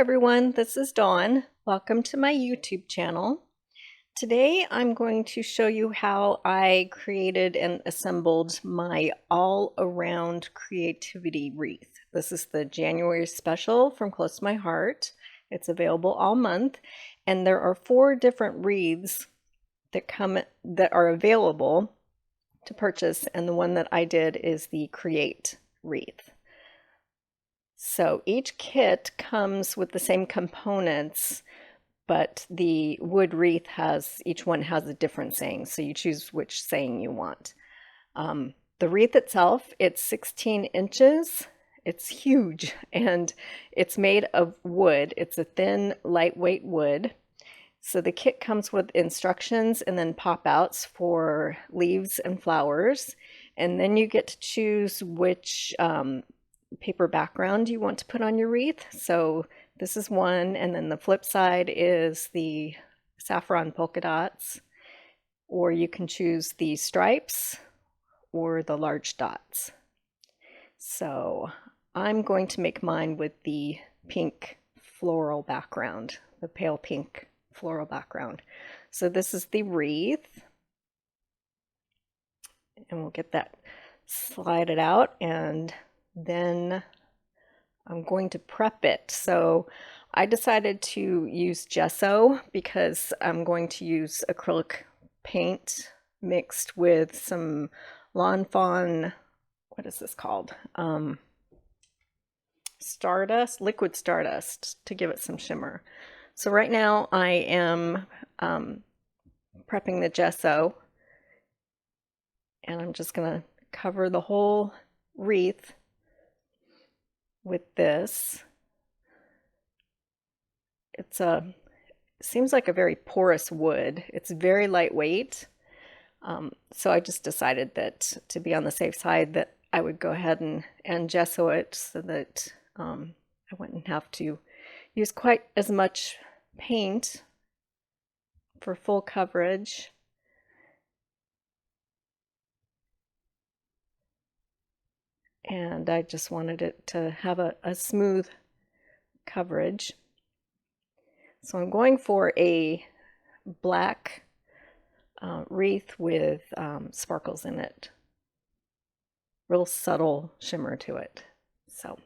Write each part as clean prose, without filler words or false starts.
everyone, this is Dawn. Welcome to my YouTube channel. Today I'm going to show you how I created and assembled my all-around creativity wreath. This is the January special from Close to My Heart. It's available all month, and there are 4 different wreaths that are available to purchase, and the one that I did is the Create wreath. So each kit comes with the same components, but the wood wreath each one has a different saying, so you choose which saying you want. The wreath itself, it's 16 inches. It's huge, and it's made of wood. It's a thin, lightweight wood. So the kit comes with instructions and then pop-outs for leaves and flowers, and then you get to choose which paper background you want to put on your wreath. So this is one, and then the flip side is the saffron polka dots, or you can choose the stripes or the large dots. So I'm going to make mine with the pink floral background, the pale pink floral background. So this is the wreath, and we'll get that slided out, and then I'm going to prep it. So I decided to use gesso because I'm going to use acrylic paint mixed with some Lawn Fawn, what is this called? Stardust, liquid stardust, to give it some shimmer. So right now I am prepping the gesso, and I'm just going to cover the whole wreath with this. Seems like a very porous wood. It's very lightweight. So I just decided that to be on the safe side that I would go ahead and gesso it so that I wouldn't have to use quite as much paint for full coverage. And I just wanted it to have a smooth coverage. So I'm going for a black wreath with sparkles in it. Real subtle shimmer to it. So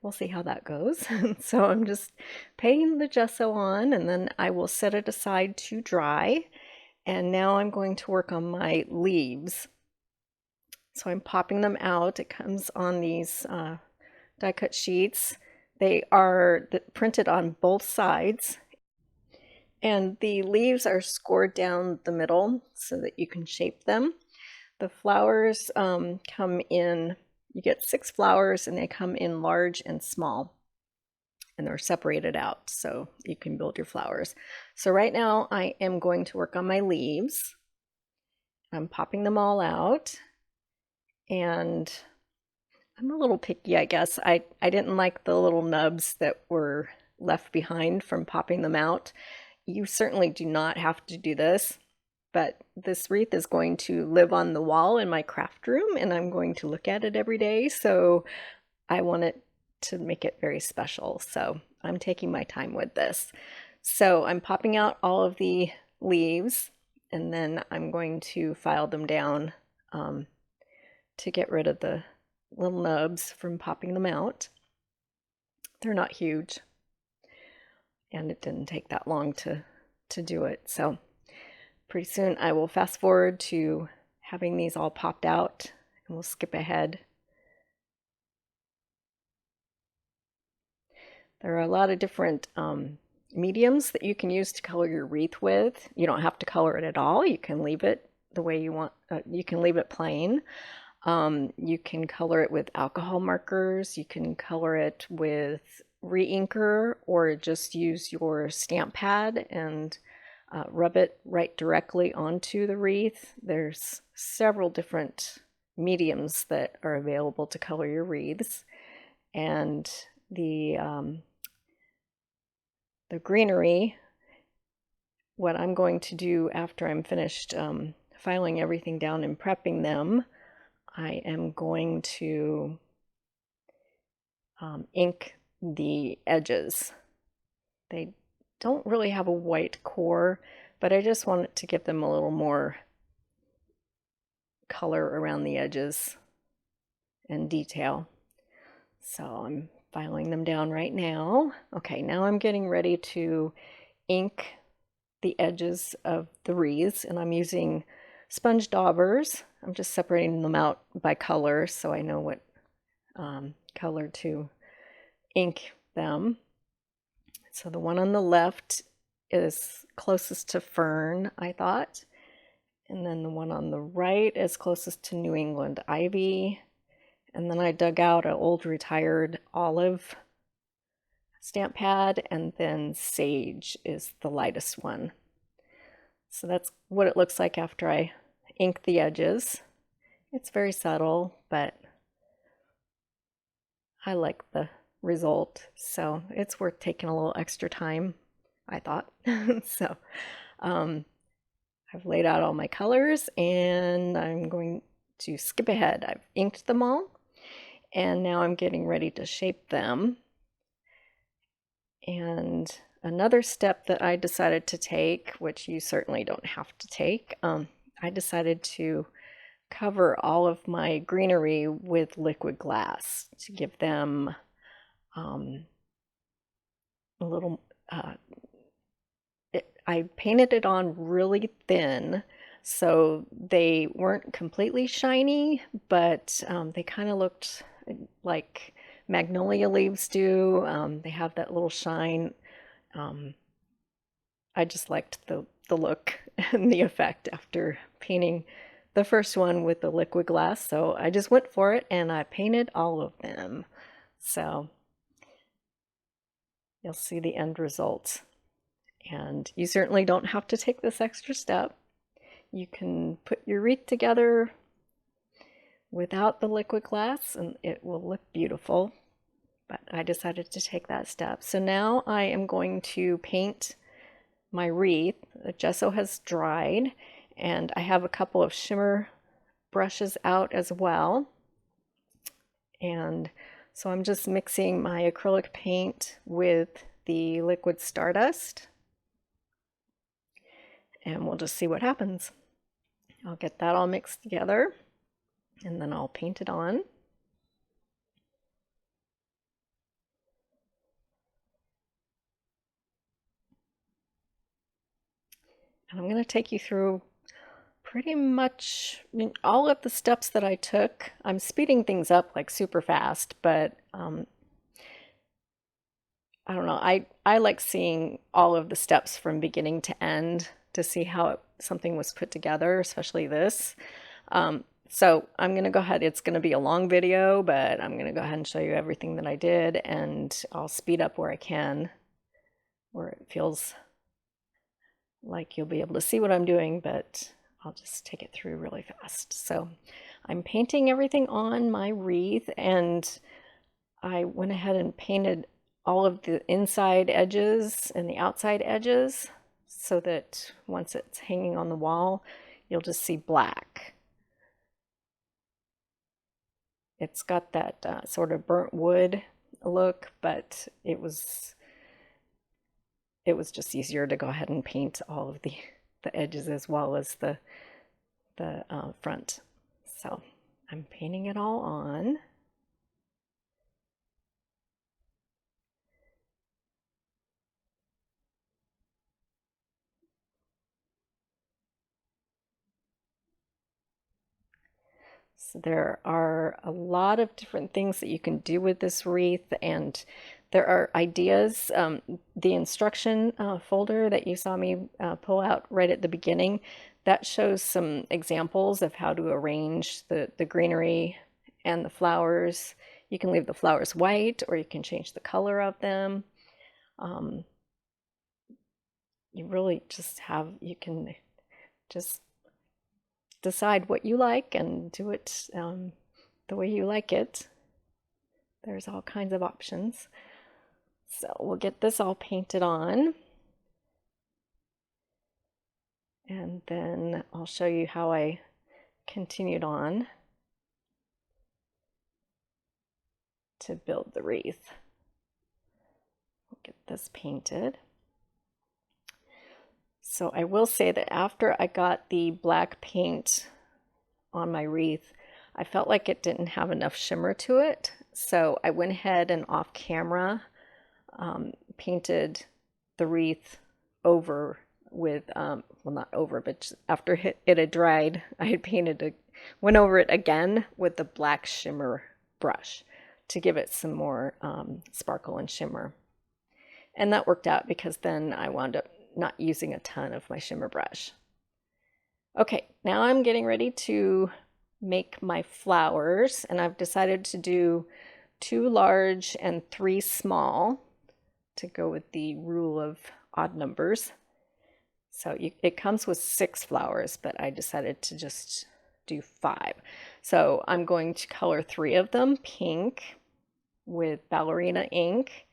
we'll see how that goes. So I'm just painting the gesso on, and then I will set it aside to dry. And now I'm going to work on my leaves. So I'm popping them out. It comes on these die cut sheets. They are printed on both sides, and the leaves are scored down the middle so that you can shape them. The flowers come in, you get 6 flowers, and they come in large and small, and they're separated out so you can build your flowers. So right now I am going to work on my leaves. I'm popping them all out. And I'm a little picky, I guess. I didn't like the little nubs that were left behind from popping them out. You certainly do not have to do this, but this wreath is going to live on the wall in my craft room, and I'm going to look at it every day, so I want it to make it very special. So I'm taking my time with this. So I'm popping out all of the leaves, and then I'm going to file them down to get rid of the little nubs from popping them out. They're not huge, and it didn't take that long to do it. So pretty soon I will fast forward to having these all popped out, and we'll skip ahead. There are a lot of different mediums that you can use to color your wreath with. You don't have to color it at all. You can leave it the way you want. You can leave it plain. You can color it with alcohol markers, you can color it with re-inker, or just use your stamp pad and rub it right directly onto the wreath. There's several different mediums that are available to color your wreaths. And the greenery, what I'm going to do after I'm finished filing everything down and prepping them, I am going to ink the edges They don't really have a white core, but I just wanted to give them a little more color around the edges and detail. So I'm filing them down right now. Okay, now I'm getting ready to ink the edges of the wreaths, and I'm using sponge daubers. I'm just separating them out by color so I know what color to ink them. So the one on the left is closest to fern, I thought, and then the one on the right is closest to New England ivy. And then I dug out an old retired olive stamp pad, and then sage is the lightest one. So that's what it looks like after I ink the edges. It's very subtle, but I like the result, so it's worth taking a little extra time, I thought. So I've laid out all my colors, and I'm going to skip ahead. I've inked them all, and now I'm getting ready to shape them. And another step that I decided to take, which you certainly don't have to take, I decided to cover all of my greenery with liquid glass to give them a little, I painted it on really thin, so they weren't completely shiny, but they kind of looked like magnolia leaves do. They have that little shine. I just liked the look and the effect after painting the first one with the liquid glass, so I just went for it and I painted all of them. So you'll see the end result. And you certainly don't have to take this extra step. You can put your wreath together without the liquid glass and it will look beautiful. But I decided to take that step. So now I am going to paint my wreath. The gesso has dried, and I have a couple of shimmer brushes out as well. And so I'm just mixing my acrylic paint with the liquid Stardust, and we'll just see what happens. I'll get that all mixed together, and then I'll paint it on. And I'm going to take you through pretty much all of the steps that I took. I'm speeding things up like super fast, but I don't know. I like seeing all of the steps from beginning to end to see how something was put together, especially this. So I'm going to go ahead. It's going to be a long video, but I'm going to go ahead and show you everything that I did, and I'll speed up where I can, where it feels like you'll be able to see what I'm doing, but I'll just take it through really fast. So I'm painting everything on my wreath, and I went ahead and painted all of the inside edges and the outside edges so that once it's hanging on the wall, you'll just see black. It's got that sort of burnt wood look, but it was just easier to go ahead and paint all of the edges as well as the front. So I'm painting it all on. So there are a lot of different things that you can do with this wreath, and there are ideas. The instruction folder that you saw me pull out right at the beginning, that shows some examples of how to arrange the greenery and the flowers. You can leave the flowers white, or you can change the color of them. You really just you can just decide what you like and do it the way you like it. There's all kinds of options. So we'll get this all painted on, and then I'll show you how I continued on to build the wreath. We'll get this painted. So I will say that after I got the black paint on my wreath, I felt like it didn't have enough shimmer to it. So I went ahead and off camera painted the wreath over with, well, not over, but after it had dried, I had went over it again with the black shimmer brush to give it some more sparkle and shimmer. And that worked out because then I wound up not using a ton of my shimmer brush. Okay, now I'm getting ready to make my flowers, and I've decided to do 2 large and 3 small to go with the rule of odd numbers. So it comes with 6 flowers, but I decided to just do 5. So I'm going to color 3 of them pink with ballerina ink,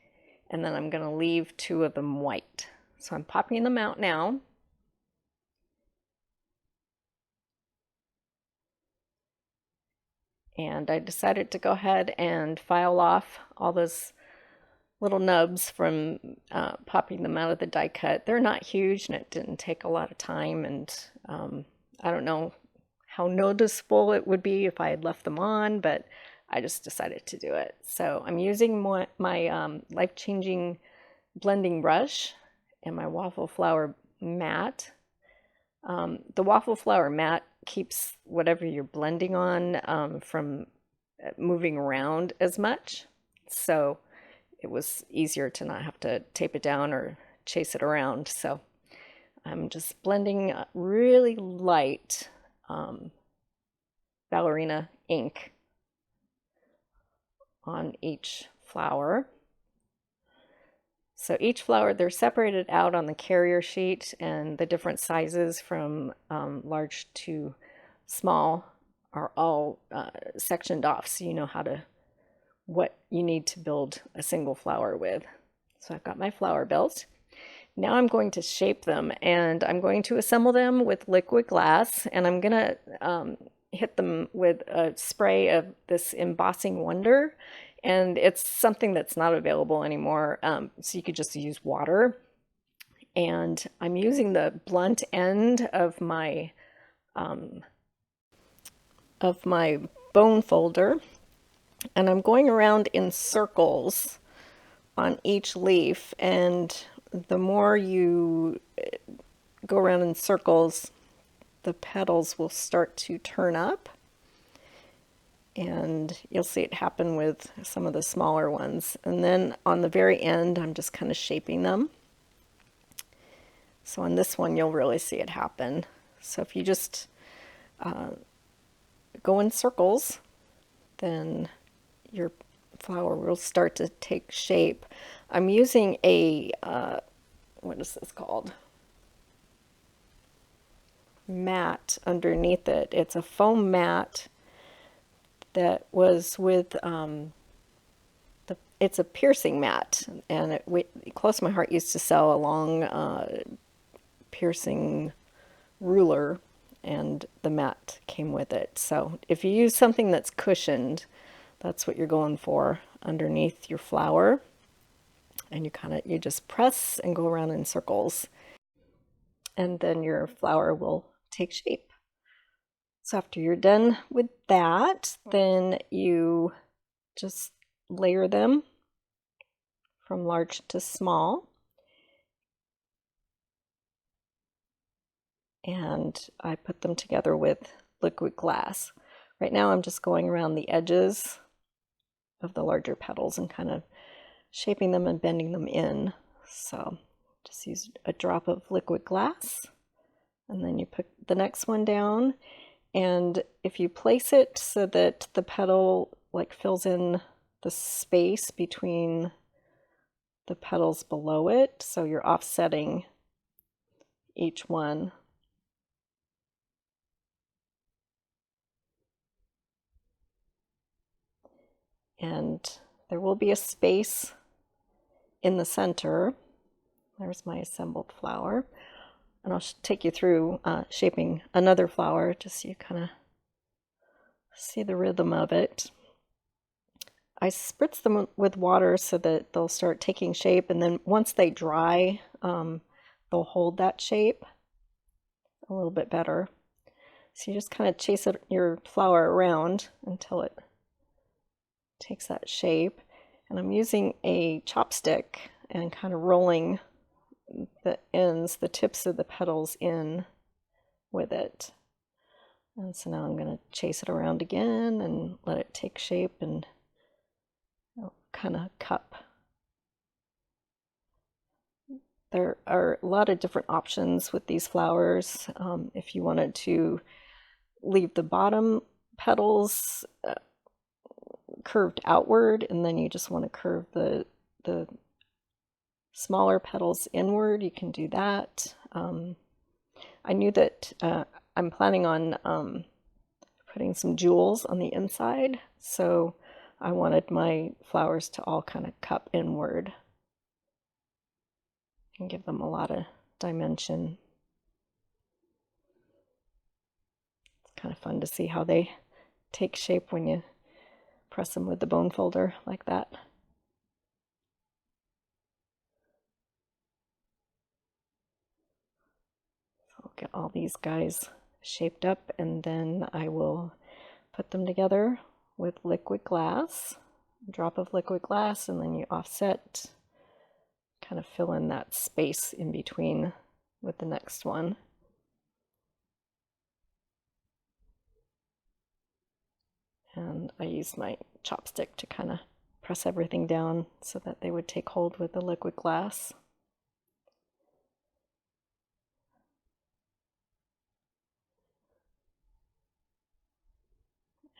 and then I'm going to leave 2 of them white. So I'm popping them out now. And I decided to go ahead and file off all those little nubs from popping them out of the die cut. They're not huge and it didn't take a lot of time, and I don't know how noticeable it would be if I had left them on, but I just decided to do it. So I'm using my life-changing blending brush and my waffle flower mat. The waffle flower mat keeps whatever you're blending on from moving around as much. So it was easier to not have to tape it down or chase it around. So I'm just blending really light ballerina ink on each flower. So each flower, they're separated out on the carrier sheet, and the different sizes from large to small are all sectioned off, so you know what you need to build a single flower with. So I've got my flower built. Now I'm going to shape them, and I'm going to assemble them with liquid glass, and I'm going to hit them with a spray of this embossing wonder. And it's something that's not available anymore, so you could just use water. And I'm using the blunt end of my bone folder, and I'm going around in circles on each leaf. And the more you go around in circles, the petals will start to turn up. And you'll see it happen with some of the smaller ones. And then on the very end, I'm just kind of shaping them. So on this one, you'll really see it happen. So if you just go in circles, then your flower will start to take shape. I'm using a, what is this called? Mat underneath it. It's a foam mat that was with, it's a piercing mat, and Close to My Heart used to sell a long piercing ruler, and the mat came with it. So if you use something that's cushioned, that's what you're going for underneath your flower, and you just press and go around in circles, and then your flower will take shape. So after you're done with that, then you just layer them from large to small. And I put them together with liquid glass. Right now I'm just going around the edges of the larger petals and kind of shaping them and bending them in. So just use a drop of liquid glass, and then you put the next one down. And if you place it so that the petal fills in the space between the petals below it, so you're offsetting each one. And there will be a space in the center. There's my assembled flower. And I'll take you through shaping another flower just so you kind of see the rhythm of it. I spritz them with water so that they'll start taking shape, and then once they dry, they'll hold that shape. a little bit better. So you just kind of chase your flower around until it takes that shape. And I'm using a chopstick and kind of rolling the ends, the tips of the petals in with it. And so now I'm going to chase it around again and let it take shape and kind of cup. There are a lot of different options with these flowers. If you wanted to leave the bottom petals curved outward, and then you just want to curve the smaller petals inward, you can do that. I knew that I'm planning on putting some jewels on the inside, so I wanted my flowers to all kind of cup inward and give them a lot of dimension. It's kind of fun to see how they take shape when you press them with the bone folder like that. So I'll get all these guys shaped up, and then I will put them together with liquid glass, a drop of liquid glass, and then you offset, kind of fill in that space in between with the next one. And I used my chopstick to kind of press everything down so that they would take hold with the liquid glass.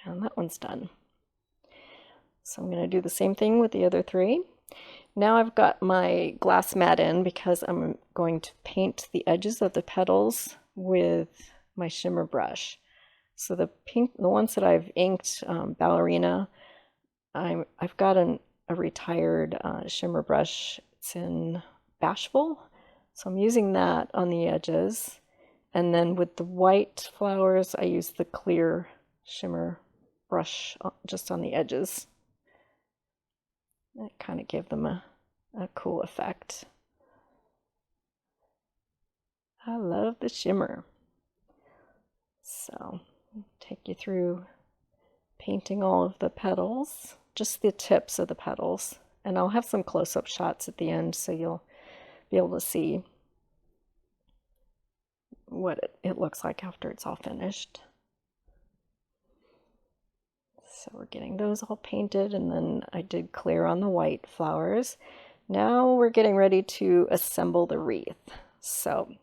And that one's done. So I'm going to do the same thing with the other three. Now I've got my glass mat in because I'm going to paint the edges of the petals with my shimmer brush. So the ones that I've inked, Ballerina, I've got a retired shimmer brush. It's in Bashful, so I'm using that on the edges. And then with the white flowers, I use the clear shimmer brush just on the edges. It kind of gave them a cool effect. I love the shimmer. So I'll take you through painting all of the petals, just the tips of the petals. And I'll have some close-up shots at the end so you'll be able to see what it looks like after it's all finished. So we're getting those all painted, and then I did clear on the white flowers. Now we're getting ready to assemble the wreath. So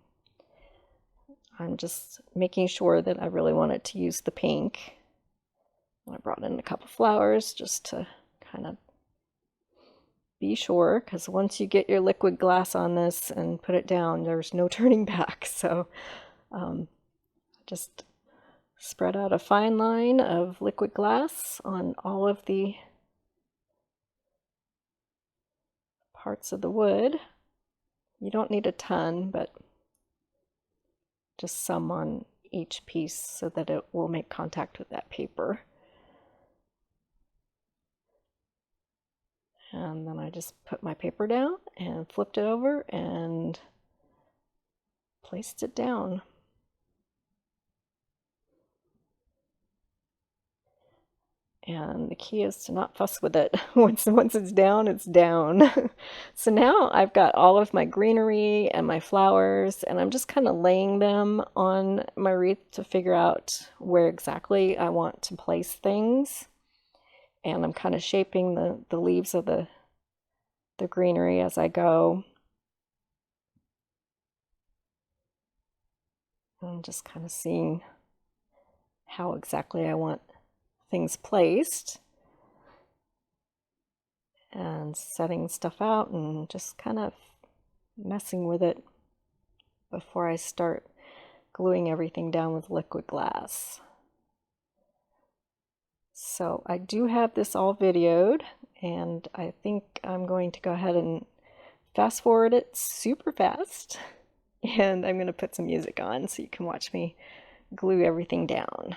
I'm just making sure that I really wanted to use the pink. I brought in a couple flowers just to kind of be sure, because once you get your liquid glass on this and put it down, there's no turning back. So just spread out a fine line of liquid glass on all of the parts of the wood. You don't need a ton, but just some on each piece so that it will make contact with that paper. And then I just put my paper down and flipped it over and placed it down. And the key is to not fuss with it. Once it's down, it's down. So now I've got all of my greenery and my flowers, and I'm just kind of laying them on my wreath to figure out where exactly I want to place things. And I'm kind of shaping the leaves of the greenery as I go. I'm just kind of seeing how exactly I want things placed and setting stuff out and just kind of messing with it before I start gluing everything down with liquid glass. So I do have this all videoed, and I think I'm going to go ahead and fast forward it super fast, and I'm going to put some music on so you can watch me glue everything down.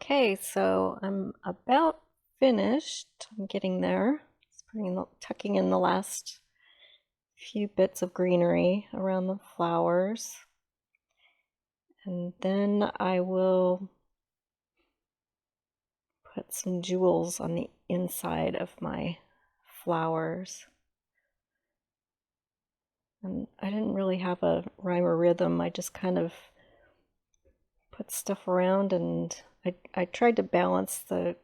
Okay, so I'm about finished. I'm getting there. Just tucking in the last few bits of greenery around the flowers. And then I will put some jewels on the inside of my flowers. And I didn't really have a rhyme or rhythm. I just kind of put stuff around, and I tried to balance the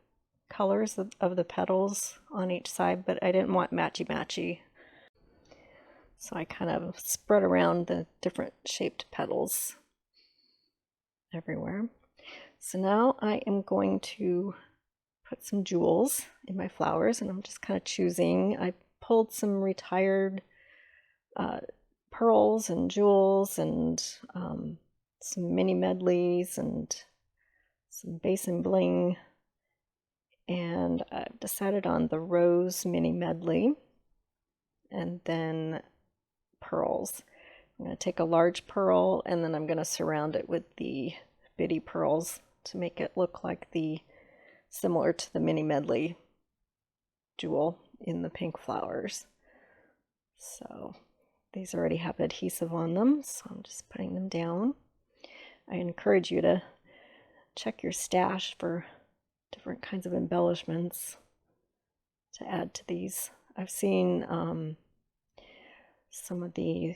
colors of the petals on each side, but I didn't want matchy-matchy. So I kind of spread around the different shaped petals everywhere. So now I am going to put some jewels in my flowers, and I'm just kind of choosing. I pulled some retired pearls and jewels and some mini medleys and some basin bling, and I've decided on the rose mini medley and then pearls. I'm going to take a large pearl and then I'm going to surround it with the bitty pearls to make it look like similar to the mini medley jewel in the pink flowers. So these already have adhesive on them, so I'm just putting them down. I encourage you to check your stash for different kinds of embellishments to add to these. I've seen some of the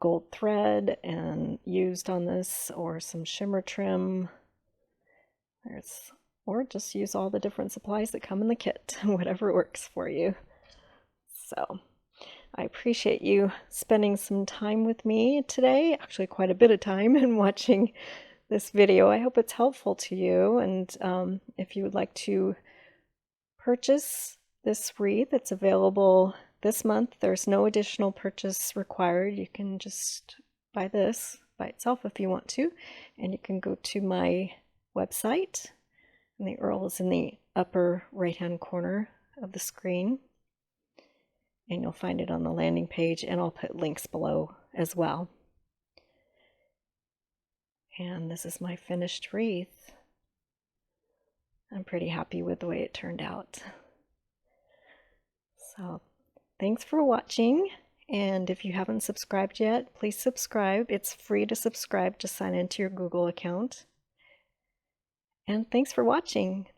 gold thread and used on this, or some shimmer trim. Or just use all the different supplies that come in the kit, whatever works for you. So I appreciate you spending some time with me today, actually quite a bit of time, and watching this video. I hope it's helpful to you, and if you would like to purchase this wreath, it's available this month. There's no additional purchase required. You can just buy this by itself if you want to, and you can go to my website, and the URL is in the upper right hand corner of the screen, and you'll find it on the landing page, and I'll put links below as well. And this is my finished wreath. I'm pretty happy with the way it turned out. So thanks for watching, and if you haven't subscribed yet, please subscribe. It's free to subscribe to sign into your Google account. And thanks for watching.